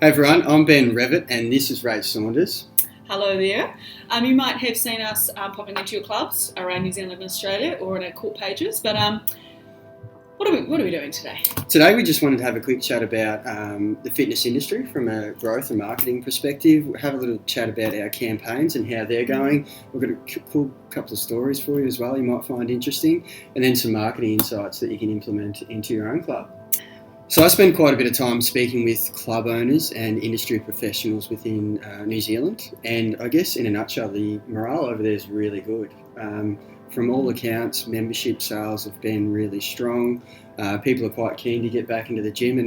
Hey everyone, I'm Ben Revitt and this is Ray Saunders. Hello there. You might have seen us popping into your clubs around New Zealand and Australia or in our court pages, but what are we doing today? Today we just wanted to have a quick chat about the fitness industry from a growth and marketing perspective. We'll have a little chat about our campaigns and how they're going. We've got a cool couple of stories for you as well you might find interesting, and then some marketing insights that you can implement into your own club. So I spend quite a bit of time speaking with club owners and industry professionals within New Zealand, and I guess in a nutshell the morale over there is really good. From all accounts, membership sales have been really strong. People are quite keen to get back into the gym,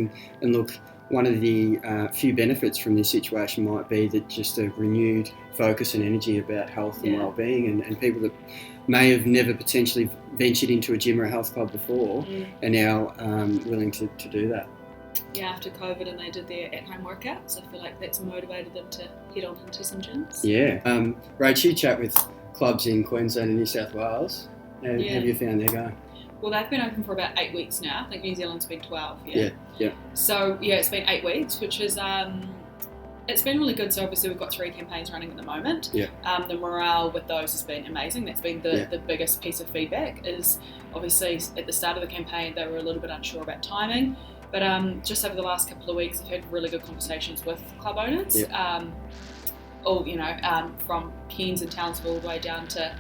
and look, one of the few benefits from this situation might be that just a renewed focus and energy about health and well-being, and people that may have never potentially ventured into a gym or a health club before are now willing to do that. Yeah, after COVID and they did their at-home workouts, I feel like that's motivated them to head on into some gyms. Yeah. Rach, you chat with clubs in Queensland and New South Wales. How have you found they're going? Well, they've been open for about 8 weeks now. I think New Zealand's been 12. Yeah. So, it's been 8 weeks, which is... it's been really good. So obviously we've got 3 campaigns running at the moment. The morale with those has been amazing. That's been the biggest piece of feedback. Is obviously at the start of the campaign they were a little bit unsure about timing, but just over the last couple of weeks I've had really good conversations with club owners. From Cairns and Townsville all the way down to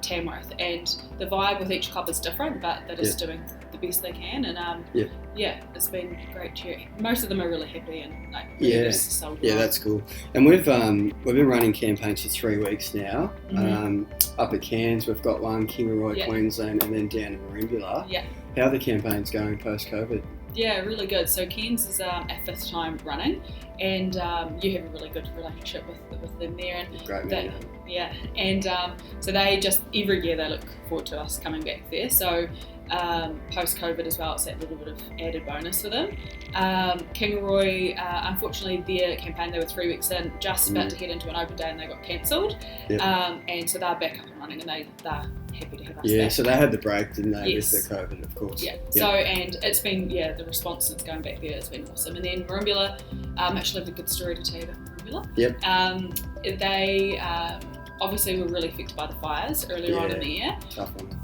Tamworth, and the vibe with each club is different, but they're just doing the best they can, and it's been great to hear. Most of them are really happy and sold well. That's cool. And we've been running campaigns for 3 weeks now. Up at Cairns we've got one, Kingaroy, Queensland, and then down in Merimbula. How are the campaigns going post-COVID? Yeah, really good. So Cairns is our 5th time running, and you have a really good relationship with them there. And great man. So they just every year they look forward to us coming back there. So post-COVID as well, it's that little bit of added bonus for them. Kingaroy, unfortunately their campaign, they were 3 weeks in, just about to head into an open day, and they got cancelled. And so they're back up and running, and they're happy to have us back. So they had the break, didn't they, with the COVID, of course. So, and it's been, the response since going back there has been awesome. And then Merimbula, actually have a good story to tell you about Merimbula. They obviously were really affected by the fires earlier on in the year. Tough one.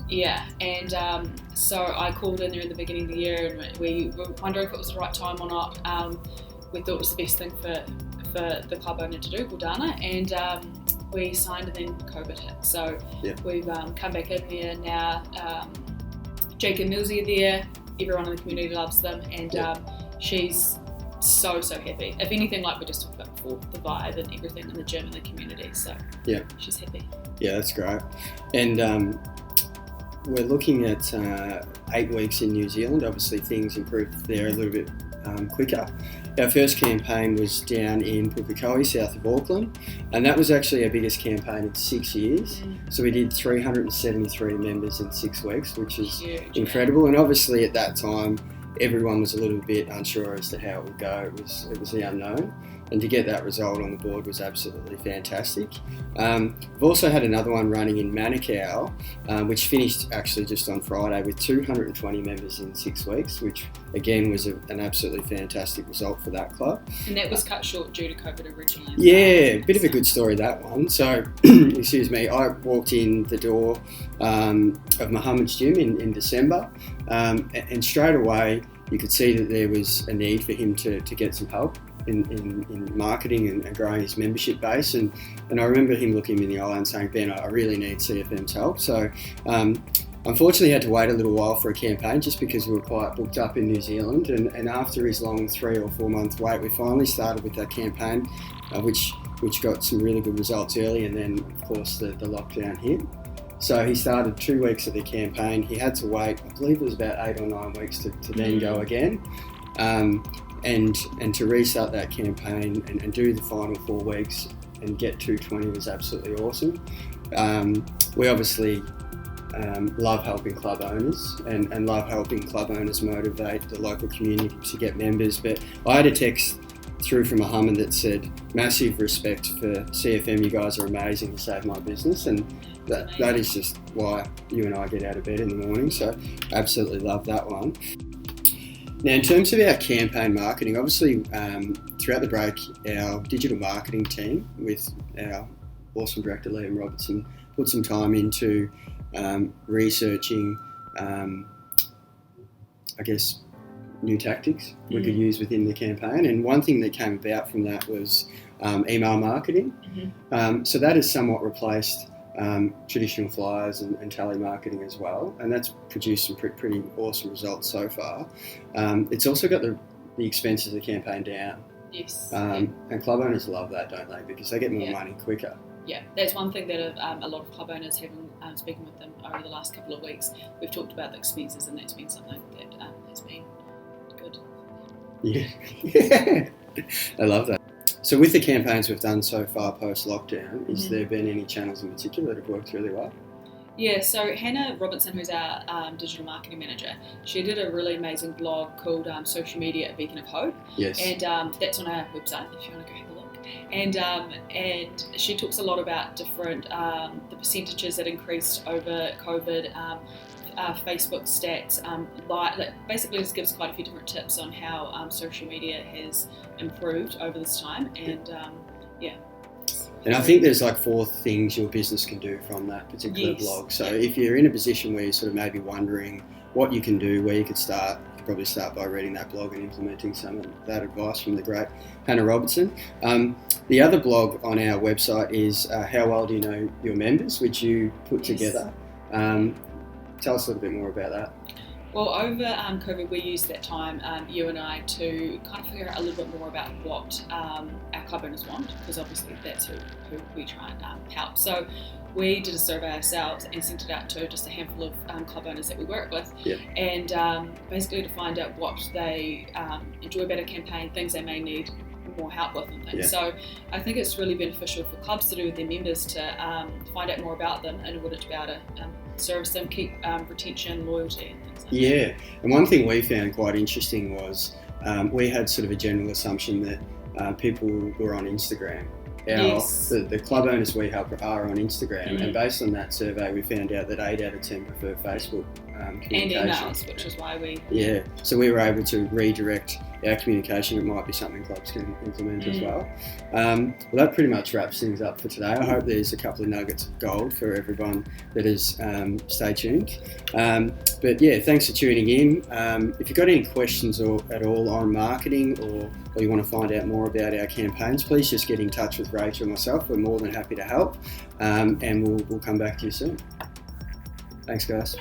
And so I called in there in the beginning of the year, and we were wondering if it was the right time or not. We thought it was the best thing for the club owner to do, Gordana, and we signed, and then COVID hit. So we've come back in there now. Jake and Millsy are there. Everyone in the community loves them, and she's so happy. If anything, like we just talked about before, the vibe and everything in the gym and the community. So she's happy. Yeah, that's great. And we're looking at 8 weeks in New Zealand. Obviously things improved there a little bit quicker. Our first campaign was down in Pukekohe, south of Auckland, and that was actually our biggest campaign in 6 years. So we did 373 members in 6 weeks, which is incredible. And obviously at that time everyone was a little bit unsure as to how it would go. It was the unknown, and to get that result on the board was absolutely fantastic. We've also had another one running in Manukau, which finished actually just on Friday with 220 members in 6 weeks, which again was an absolutely fantastic result for that club. And that was cut short due to COVID originally. A bit of a good story, that one. So, excuse me, I walked in the door of Muhammad's gym in December, and straight away you could see that there was a need for him to get some help in marketing and growing his membership base, and I remember him looking me in the eye and saying, Ben, I really need CFM's help. So unfortunately had to wait a little while for a campaign, just because we were quite booked up in New Zealand, and after his long 3 or 4 month wait we finally started with that campaign, which got some really good results early, and then of course the lockdown hit. So he started 2 weeks of the campaign. He had to wait, I believe it was about 8 or 9 weeks to then go again. And to restart that campaign and do the final 4 weeks and get 220 was absolutely awesome. We obviously love helping club owners and love helping club owners motivate the local community to get members. But I had a text through from Muhammad that said, massive respect for CFM, you guys are amazing to save my business, and that is just why you and I get out of bed in the morning, so absolutely love that one. Now, in terms of our campaign marketing, obviously throughout the break, our digital marketing team with our awesome director Liam Robertson put some time into researching, I guess, new tactics we could use within the campaign. And one thing that came about from that was email marketing. So that has somewhat replaced traditional flyers and telemarketing as well, and that's produced some pretty awesome results so far. It's also got the expenses of the campaign down. Yes. And club owners love that, don't they? Because they get more money quicker. Yeah, that's one thing that a lot of club owners have, speaking with them over the last couple of weeks, we've talked about the expenses, and that's been something that has been good. Yeah, I love that. So with the campaigns we've done so far post-lockdown, has there been any channels in particular that have worked really well? Yeah, so Hannah Robinson, who's our digital marketing manager, she did a really amazing blog called Social Media, a Beacon of Hope. Yes. And that's on our website if you want to go have a look. And she talks a lot about different, the percentages that increased over COVID, Facebook stats, basically just gives quite a few different tips on how social media has improved over this time, and And I think there's like 4 things your business can do from that particular blog. So if you're in a position where you're sort of maybe wondering what you can do, where you could start, you could probably start by reading that blog and implementing some of that advice from the great Hannah Robertson. The other blog on our website is How Well Do You Know Your Members, which you put together. Tell us a little bit more about that. Well, over COVID, we used that time, you and I, to kind of figure out a little bit more about what our club owners want, because obviously that's who we try and help. So we did a survey ourselves and sent it out to just a handful of club owners that we work with, and basically to find out what they enjoy about a campaign, things they may need more help with and things. So I think it's really beneficial for clubs to do with their members to find out more about them in order to be able to service them, keep retention, loyalty and things like that. And one thing we found quite interesting was we had sort of a general assumption that people were on Instagram. The club owners we help are on Instagram, and based on that survey we found out that 8 out of 10 prefer Facebook communication. And emails, which is why we... So we were able to redirect our communication. It might be something clubs can implement as well. Well, that pretty much wraps things up for today. I hope there's a couple of nuggets of gold for everyone that has stayed tuned. But yeah, thanks for tuning in. If you've got any questions at all on marketing, or you want to find out more about our campaigns, please just get in touch with Rachel and myself. We're more than happy to help, and we'll come back to you soon. Thanks, guys.